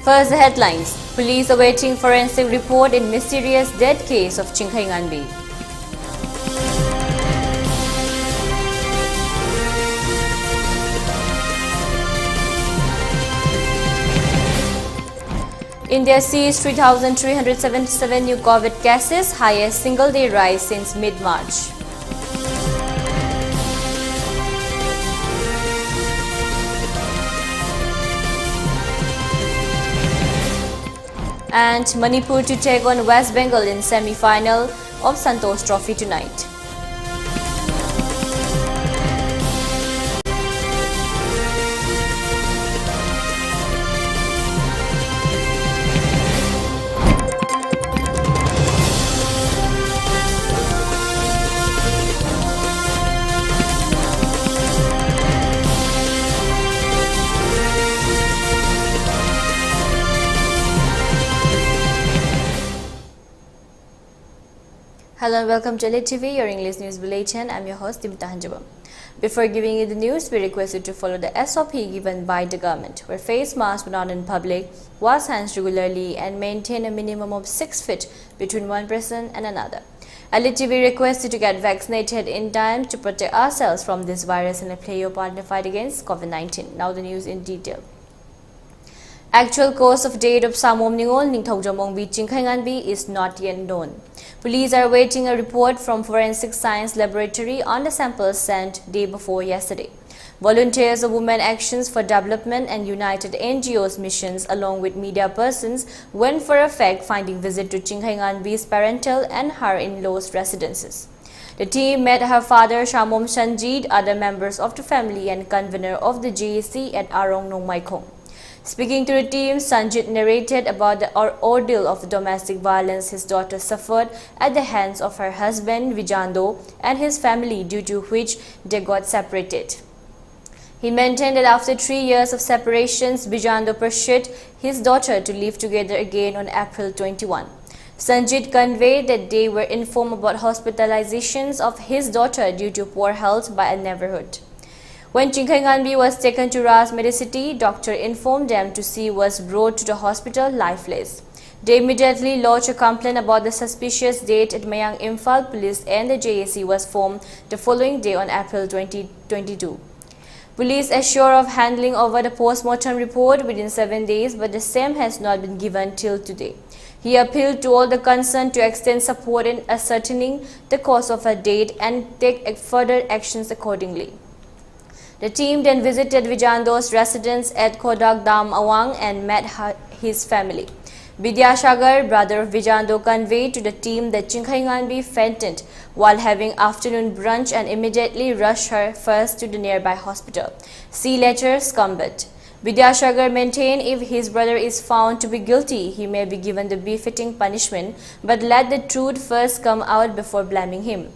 First, the headlines. Police awaiting forensic report in mysterious death case of Chingkhai Nganbi. India sees 3,377 new COVID cases, highest single-day rise since mid-March. And Manipur to take on West Bengal in semi-final of Santosh Trophy tonight. Hello and welcome to ELITETV, your English news bulletin. I'm your host Deemita. Before giving you the news, we request you to follow the SOP given by the government. Wear face masks when not in public, wash hands regularly, and maintain a minimum of 6 feet between one person and another. ELITETV requests you to get vaccinated in time to protect ourselves from this virus and play your part in the fight against COVID-19. Now the news in detail. Actual cause of death of Samom Ningol Ningthaujamongbi Chingkhai Nganbi is not yet known. Police are awaiting a report from Forensic Science Laboratory on the samples sent day before yesterday. Volunteers of Women Actions for Development and United NGOs missions along with media persons went for a fact-finding visit to Chingkhai Nganbi's parental and her in-laws' residences. The team met her father Shamom Sanjit, other members of the family and convener of the GAC at Arong Nongmaikong. Speaking to the team, Sanjit narrated about the ordeal of domestic violence his daughter suffered at the hands of her husband Vijando and his family, due to which they got separated. He maintained that after 3 years of separations, Vijando pursued his daughter to live together again on April 21. Sanjit conveyed that they were informed about hospitalizations of his daughter due to poor health by a neighborhood. When Chingkhai Nganbi was taken to Ras Medicity, doctor informed them to see was brought to the hospital lifeless. They immediately lodged a complaint about the suspicious death at Mayang Imphal Police, and the JAC was formed the following day on April 2022. Police assure of handling over the post-mortem report within 7 days, but the same has not been given till today. He appealed to all the concerned to extend support in ascertaining the cause of her death and take further actions accordingly. The team then visited Vijando's residence at Kodak Dam Awang and met his family. Vidyashagar, brother of Vijando, conveyed to the team that Chingkhai Nganbi fainted while having afternoon brunch and immediately rushed her first to the nearby hospital. See later succumbed. Vidyashagar maintained if his brother is found to be guilty, he may be given the befitting punishment, but let the truth first come out before blaming him.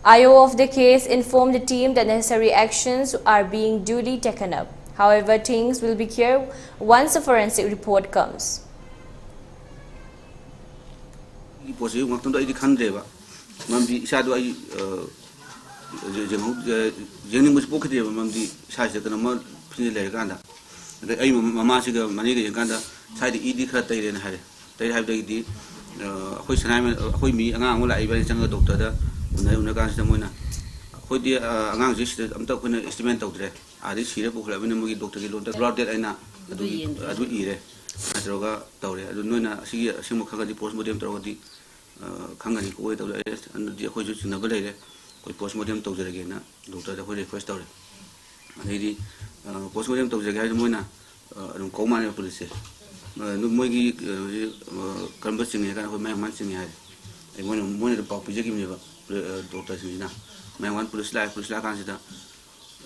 IO of the case informed the team that necessary actions are being duly taken up. However, things will be clear once the forensic report comes. Una Hodi Angang Amta Kuna estimate of the Adi Sira Puklavinamagi Doctor Gilonda brought that Aina Adu Ire Adroga Tauri, Aduna Sia Simukanga, the postmodern Trodi Kangani Kuwait of the East and the Hojus in the Valere with postmodern Tozer again, Doctor the Holy First Story. And he postmodern Tozer Gaimona Command Police. Numogi Conversing, my mansing. I wanted to pop Jim. Doctor Sina, my one police like consider.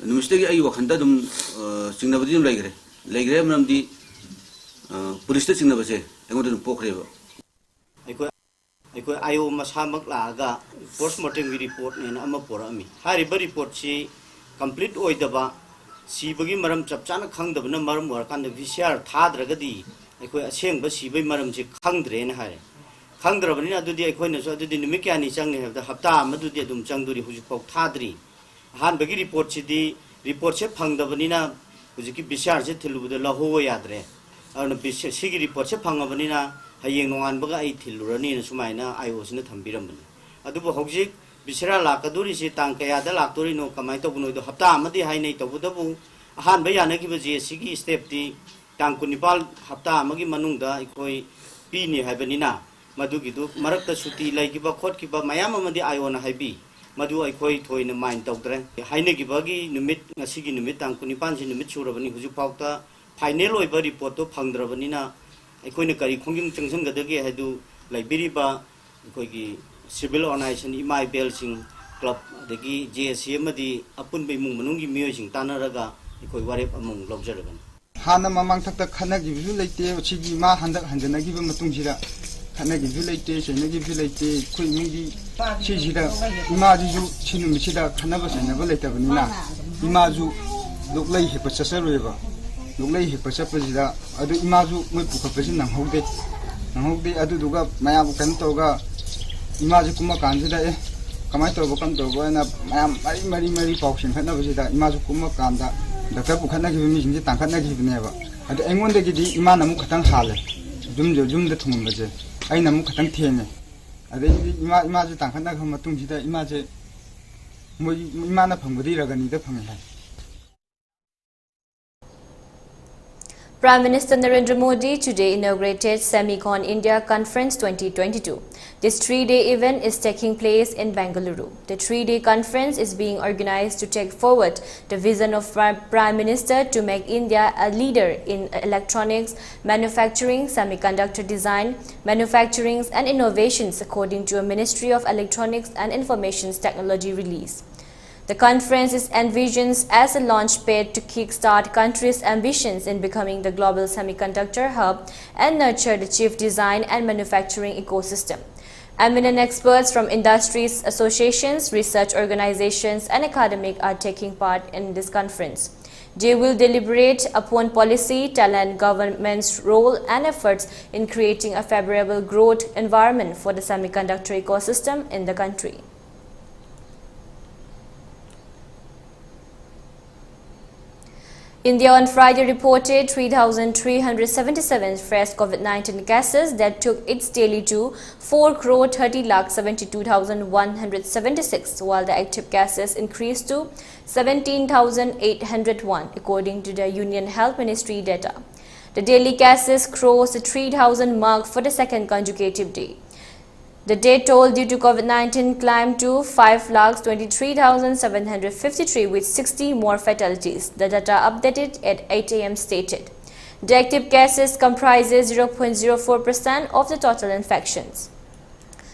The mistake I walk under them, Singapore like the police station of a I wanted to poke river. I must have Laga, post-mortem report in Amapurami. Harry report she complete Oidaba, she begin Maram Chapchana Kang the Maram work on the Vishar Tadragadi. I could assume but she be Maram Kang drain Harry. Kandrabina do the acquaintance of the Mekani Chang have the Hapta, Madu de Dum Changduri, who spoke Tadri. Han Begi report the report Shep Hang the Vanina, who keep Bishar till with the Laho Yadre. सिगी report से फंगबनिना हयेंग नोंगानबगा आई थिलुरनी सुमाइना iOS ने थंबिरमबनि अदुबो हौजिक बिसरा लाकदुरी से तांग कयादा लाक्तोरी no कमाई तबुनो दो हप्ता अमदि हाइनै तबुदबु अहान बयानगिबो जेसीगी स्टेपति तांग कुनिपाल हप्ता अमगी मनुंगदा इखोई पीनी हाइबनिना मधुगिदु मरक्ता सुटी लाइगिबा खोटगिबा मयाम अमदि आईओना हाइबी मधु अखोई थोइना माइन तौद्रे हाइनगिबागी नुमित ngasiगी नुमित तांग कुनिपाल से नुमित सुरबनि हुजु फाउता फाइनल ओइबा रिपोर्ट तो फंगद्रबनिना अखोइना करी खोंगिंग चंगसंगदगे हाइदु लाइबिरिबा अखोइगी सिविल ऑर्गेनाइजेशन इमाइबेल सिंह क्लब अदगी जेएससी अमदी अपुनबे इमुंग मनुंगी मियोइसिंग तानरगा अखोइ वारेप अमुंग लौजरगन हाना ममांग थक्ता खनगिबु लेते ओचिगी मा हंदक हंजनगिबु मतुंगसिदा खनगिबु लेते सेनगिबु लेते खोइ इमुंगी सिजिदा इमाजिजु सिनुमिसिदा खनबा सेनबा लेतबनिना इमाजु लोकलै हेपा चसरोयबा लोकलै हेपा चपजिदा अदु इमाजु मोय पुखपसि नंहौदे अदुदुगा मयाबु कन तोगा इमाजी कुमा कांजिदा ए कमाई तोबो कम तोबो ना मयाम मरी पाउसिन खनबसिदा इमाजु कुमा कांदा डॉक्टर पुखनगिबु मिसिंजे तांखनगिबनेबा अदु एंगोंदगिदि इमा नमु खतंग हाले जुमदे थुंगमबजे आई नमु खतंग थेने अदे इमाजी तांखनग मतुंजिदा इमाजे मोय इमाना फंगबदि रगनिदा fungi hi Prime Minister Narendra Modi today inaugurated Semicon India Conference 2022. This three-day event is taking place in Bengaluru. The three-day conference is being organized to take forward the vision of Prime Minister to make India a leader in electronics, manufacturing, semiconductor design, manufacturing and innovations according to a Ministry of Electronics and Information Technology release. The conference is envisioned as a launchpad to kickstart country's ambitions in becoming the global semiconductor hub and nurture the chief design and manufacturing ecosystem. Eminent experts from industries, associations, research organizations and academic are taking part in this conference. They will deliberate upon policy, talent, government's role and efforts in creating a favorable growth environment for the semiconductor ecosystem in the country. India on Friday reported 3,377 fresh COVID-19 cases that took its daily to 4,30,72,176, while the active cases increased to 17,801, according to the Union Health Ministry data. The daily cases crossed the 3,000 mark for the second consecutive day. The death toll due to COVID-19 climbed to 5,23,753 with 60 more fatalities. The data updated at 8 a.m. stated. The active cases comprises 0.04% of the total infections.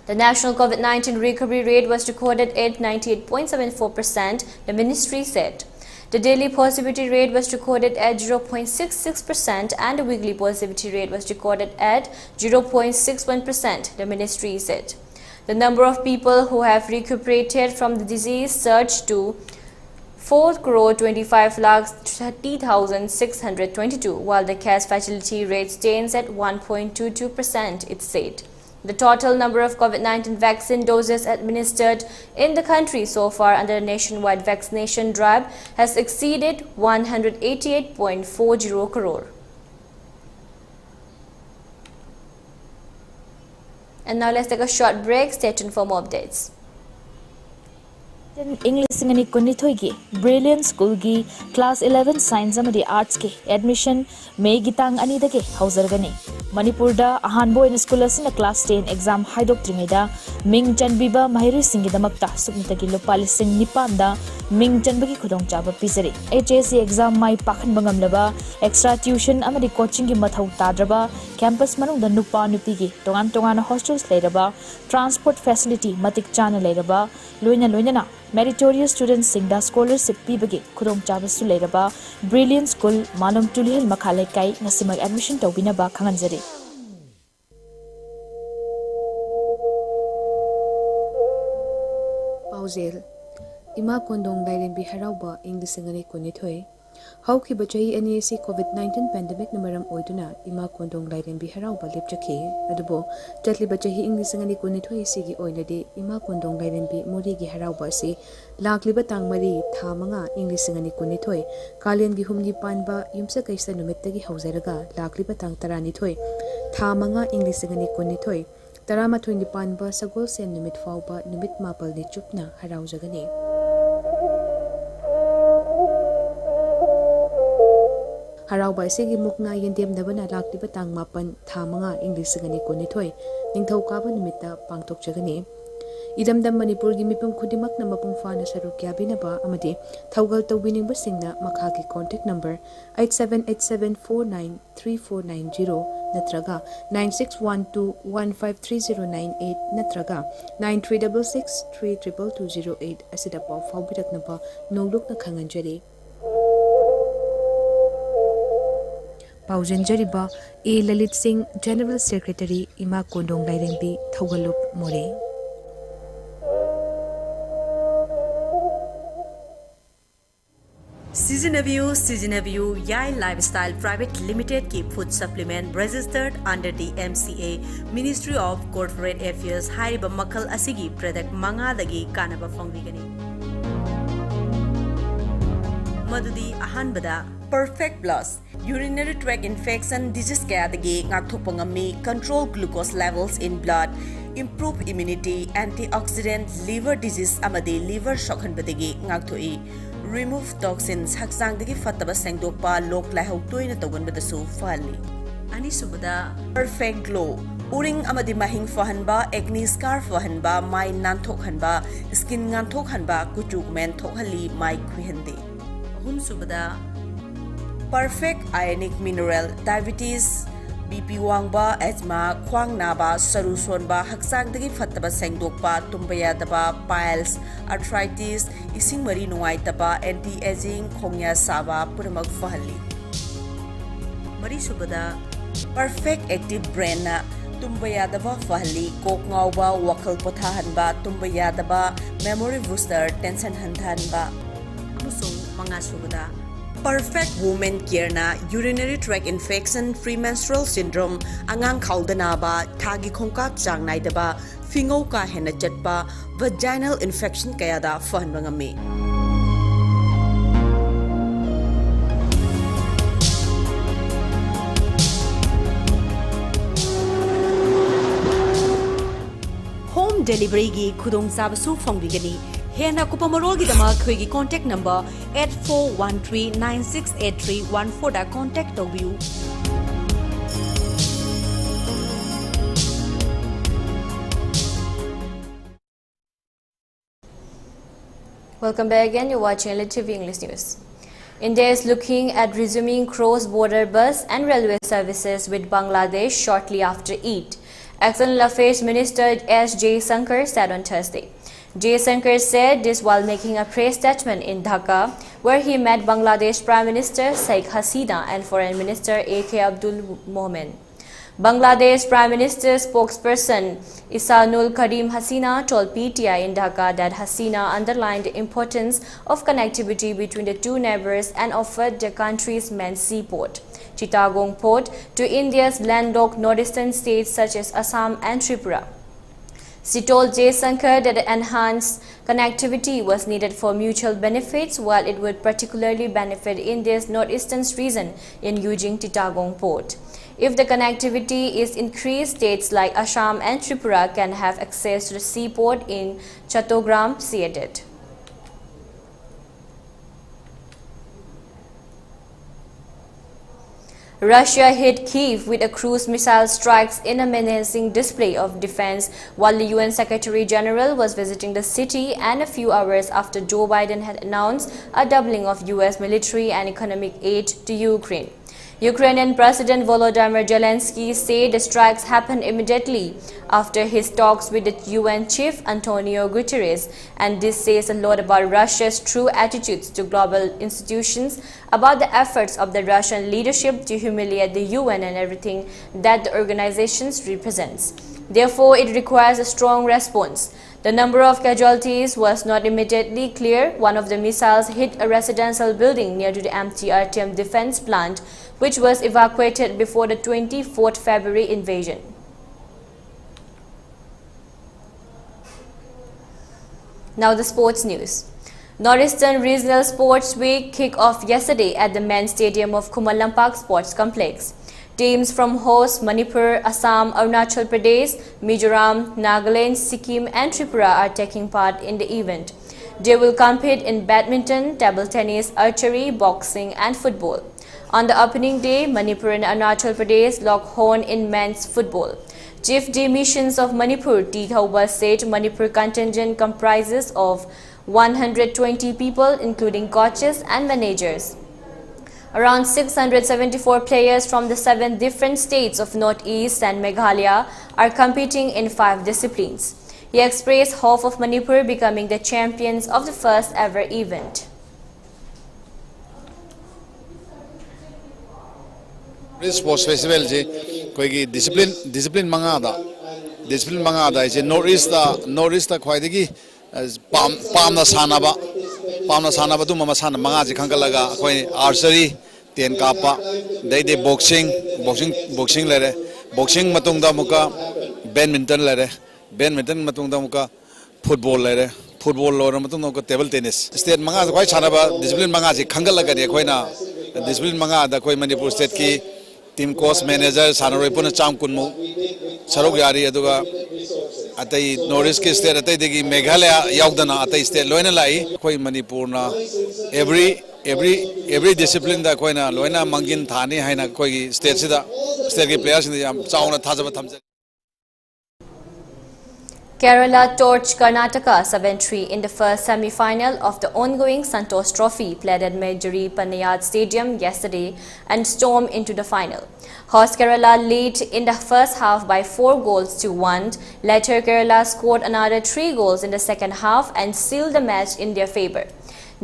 The national COVID-19 recovery rate was recorded at 98.74%, the ministry said. The daily positivity rate was recorded at 0.66% and the weekly positivity rate was recorded at 0.61%, the ministry said. The number of people who have recuperated from the disease surged to 4,25,30,622, while the case fatality rate stands at 1.22%, it said. The total number of COVID-19 vaccine doses administered in the country so far under the nationwide vaccination drive has exceeded 188.40 crore. And now let's take a short break. Stay tuned for more updates. English and Manipuri Brilliant School gi Class 11 Science and Arts ke admission May gitang ani dake hauzargani. Manipur da ahanbo in school asina Class 10 exam haidok trimeda Ming Chanbiba Mahiri Singidamakta Sukmitagi Lopalising Nipanda Ming Chanbaki Kudong Chaba Pizari. HSC exam mai Pakan Bangamlaba extra tuition amadi coaching gi mathau tadraba campus manung da nupa nupigi tongan hostels leraba transport facility matik chana leraba loina meritorious students singda scholarship pibagi khudong chabasu leraba Brilliant School Malum Tulihel Makhalai kai ngasimag admission tawbina ba khanganjari. Pausel Ima Kondong Dairen Biharauba English and Manipuri Haukiba chahi ani asi COVID-19 pandemic namaram oiduna ima kondong lairembi harauba lepchakhi adubo chatliba chahi inglisangani kunithoi sigi oinade ima kondong lairembi morigi harauba asi lakliba tangmari thamanga inglisangani kunithoi kalengi humni panba yumsa kaisa numittagi hauzaraga lakliba tang taranithoi thamanga inglisangani kunithoi taramathoi ni panba sagol sen numit fauba numit mapal ni chupna haraujagani harauba segi mukna yendem dabana lakliba tang mapan thamanga English gani konithoi ningthau kaba numita pangtok jagani idamdam Manipur gi mipum khudimak na mapung fana saru kya binaba amadi thaugal tawbining basingna makha ki contact number 8787493490 natraga 9612153098 natraga 9366322208 asida paw fawbiraknaba nonglukna khanganjari Paujanjariba A. Lalit Singh, General Secretary, Ima Kondong Lairengbi, Thaugalup More. Season View Yai Lifestyle Private Limited की food supplement registered under the MCA Ministry of Corporate Affairs हारिबा मखल असिगी product मंगा दगी कानबा फंगबिगनी मदुदी अहानबदा Perfect Plus urinary tract infection disease kayadagi ngakthokpa ngami control glucose levels in blood improve immunity antioxidant liver disease amadi liver shokhanbadagi ngakthoi remove toxins haksangdagi fataba sengdokpa lok laihau toina toganbadasu fali ani subada Perfect Glow uring amadi mahing fahanba acne scar fahanba mai nanthokhanba skin nganthokhanba kuchuk men thokhali mai khwihande hum subada Perfect Ionic Mineral Diabetes BP wangba asthma khwang naba saru sonba haksang dagi fattaba sengdokpa tumbaya daba piles arthritis ising mari nuai taba anti aging khongya saba puramak fahali mari subada Perfect Active Brain na tumbaya daba fahali kok ngawba wakal pothahanba tumbaya daba memory booster tension handhanba amusung mga subada Perfect Woman Care na urinary tract infection premenstrual syndrome angang khawdana ba thagi khongkap chang nai daba fingau ka hena chatpa vaginal infection kaya da fahan bangami Home delivery gi khudong sabasu phongbigani Hena Kupamarol Gidama Kwigi contact number 8413968314 da contact of you. Welcome back again. You're watching ELITETV English News. India is looking at resuming cross-border bus and railway services with Bangladesh shortly after Eid. External Affairs Minister S. Jaishankar said on Thursday. Jaishankar said this while making a press statement in Dhaka, where he met Bangladesh Prime Minister Sheikh Hasina and Foreign Minister A.K. Abdul Momen. Bangladesh Prime Minister spokesperson Ihsanul Karim Hasina told PTI in Dhaka that Hasina underlined the importance of connectivity between the two neighbors and offered the country's main seaport, Chittagong port, to India's landlocked northeastern states such as Assam and Tripura. She told Jaishankar that enhanced connectivity was needed for mutual benefits, while it would particularly benefit India's northeastern region in using Chittagong port. If the connectivity is increased, states like Assam and Tripura can have access to the seaport in Chattogram, she added. Russia hit Kyiv with a cruise missile strikes in a menacing display of defense while the UN Secretary General was visiting the city, and a few hours after Joe Biden had announced a doubling of US military and economic aid to Ukraine. Ukrainian President Volodymyr Zelensky said the strikes happened immediately after his talks with the UN chief Antonio Guterres, and this says a lot about Russia's true attitudes to global institutions, about the efforts of the Russian leadership to humiliate the UN and everything that the organization represents. Therefore, it requires a strong response. The number of casualties was not immediately clear. One of the missiles hit a residential building near to the MTRTM defense plant, which was evacuated before the 24th February invasion. Now the sports news. Northeastern Regional Sports Week kicked off yesterday at the main stadium of Kumalampak Sports Complex. Teams from host Manipur, Assam, Arunachal Pradesh, Mizoram, Nagaland, Sikkim and Tripura are taking part in the event. They will compete in badminton, table tennis, archery, boxing and football. On the opening day, Manipur and Arunachal Pradesh locked horn in men's football. Chief de Missions of Manipur, T. Thauba, said Manipur contingent comprises of 120 people including coaches and managers. Around 674 players from the 7 different states of Northeast and Meghalaya are competing in 5 disciplines. He expressed hope of Manipur becoming the champions of the first ever event. This sports festival is discipline mangada is Northeast khwaidagi pamna sanaba tu mama sana manga ji khangalaga khoi archery ten kapa dai boxing lere boxing matungda muka badminton matungda muka football lore matungda muka table tennis state manga khoi sanaba discipline manga ji khangalaga ne khoi na discipline manga da khoi Manipur state ki team coach manager sanaroi puna cham kunmu sarok yari aduga atai Northeast ke state atai degi Meghalaya yaudana atai state loina lai khoi Manipur na every discipline da khoi na loina mangin thani haina khoi state ke players ni yam chauna thajaba thamja. Kerala torched Karnataka 7-3 in the first semi-final of the ongoing Santosh Trophy played at Majori Panayat Stadium yesterday and stormed into the final. Host Kerala led in the first half by 4-1. Later, Kerala scored another 3 goals in the second half and sealed the match in their favour.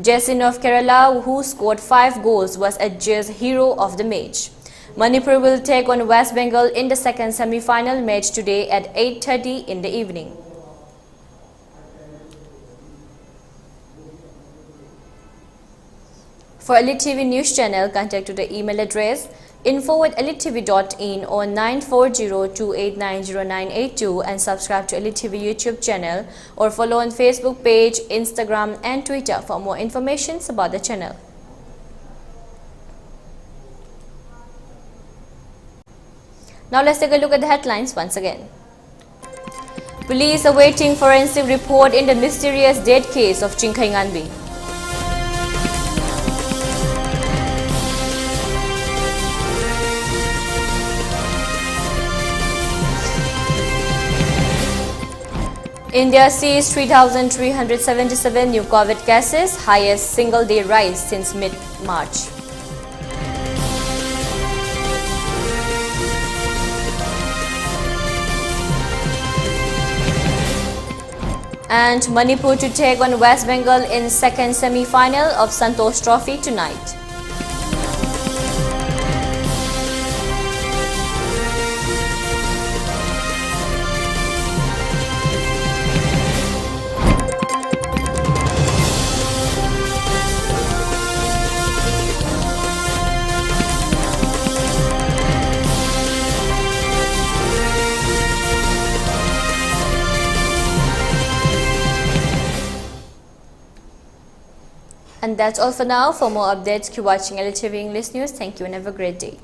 Jasin of Kerala, who scored 5 goals, was adjudged hero of the match. Manipur will take on West Bengal in the second semi-final match today at 8:30 in the evening. For ELITETV News Channel, contact to the email address info@elitetv.in or 9402890982 and subscribe to ELITETV YouTube channel or follow on Facebook page, Instagram and Twitter for more information about the channel. Now let's take a look at the headlines once again. Police awaiting forensic report in the mysterious death case of Chingkai Nganbi. India sees 3,377 new COVID cases, highest single-day rise since mid-March. And Manipur to take on West Bengal in second semi-final of Santosh Trophy tonight. And that's all for now. For more updates, keep watching ELITETV English News. Thank you and have a great day.